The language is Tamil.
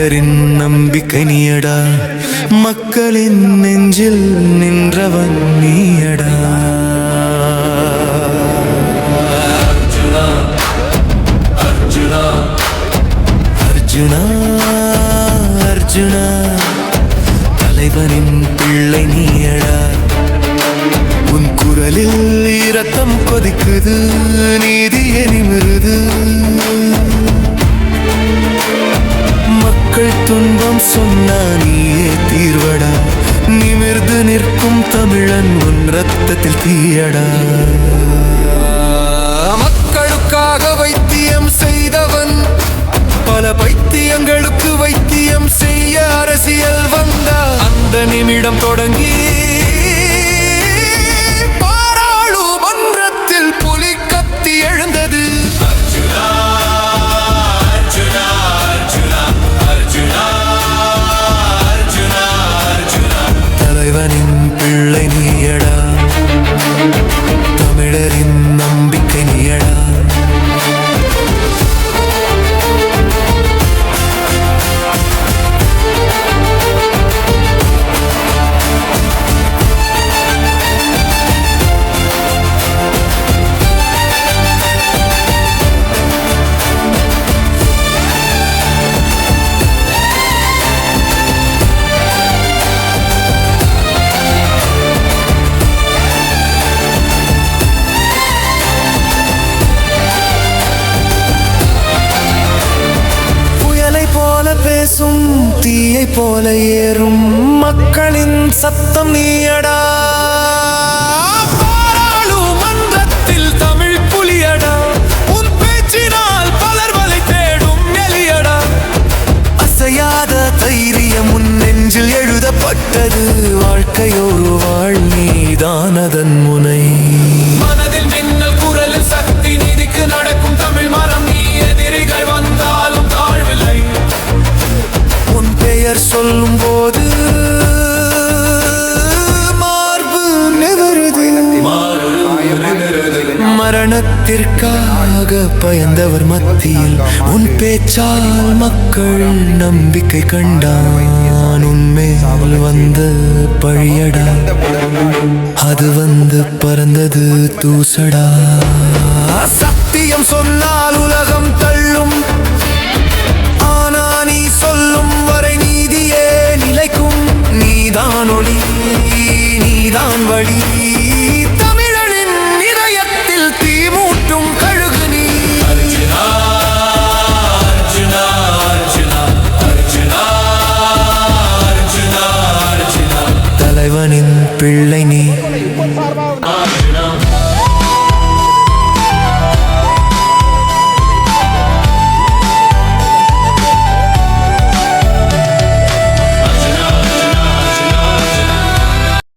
தமிழரின் நம்பிக்கை நீயடா, மக்களின் நெஞ்சில் நின்றவன் நீயடா. அர்ஜுனா அர்ஜுனா அர்ஜுனா, தலைவனின் பிள்ளை நீயடா. உன் குரலில் இரத்தம் கொதிக்குது, நீதியை நிமிருது. மக்கள் துன்பம் சொன்னா நீயே தீர்வடா, நிமிர்ந்து நிற்கும் தமிழன் உன் ரத்தத்தில் தீயடா. மக்களுக்காக வைத்தியம் செய்தவன், பல பைத்தியங்களுக்கு வைத்தியம் செய்ய அரசியல் வந்தா. அந்த நிமிடம் தொடங்கி பாராளுமன்றத்தில் புலி கத்தி எழுந்தது. அர்ஜுனா அர்ஜுனா அர்ஜுனா அர்ஜுனா அர்ஜுனா அர்ஜுனா, தலைவனின் பிள்ளை நீயடா, தமிழரின் நம்பிக்கை நீயடா. பேசும் தீயை போல ஏறும் மக்களின் சத்தம் நீயடா. பாராளுமன்றத்தில் தமிழ் புலியடா, உன் பேச்சினால் பலர் வலை தேடும் எலியடா. அசையாத தைரியம் உன் நெஞ்சில் எழுதப்பட்டது, வாழ்க்கையோரு வாழ் நீதான் அதன் முனை. மனதில் மின்னல் குரலில் சக்தி, நீதிக்கு நடக்கும் தமிழ் மரம் நீ. எதிரிகள் வந்தாலும் தாழ்வில்லை, உன் பெயர் சொல்லும் போது மார்பு நிவருது. மரணத்திற்காக பயந்தவர் மத்தியில் உன் பேச்சால் மக்கள் நம்பிக்கை கண்டான். உன்மேல் வந்த பழியடா, அது வந்து பறந்தது தூசடா. சத்தியம் சொன்னால் உலகம் தள்ளும், ஆனா நீ சொல்லும் வரை நீதியே நிலைக்கும். நீதான் ஒளி, நீதான் வழி, தமிழனின் இதயத்தில் தீ மூட்டும் கழுகு நீ. அர்ஜுனா அர்ஜுனா அர்ஜுனா அர்ஜுனா அர்ஜுனா அர்ஜுனா, தலைவனின் பிள்ளை நீ.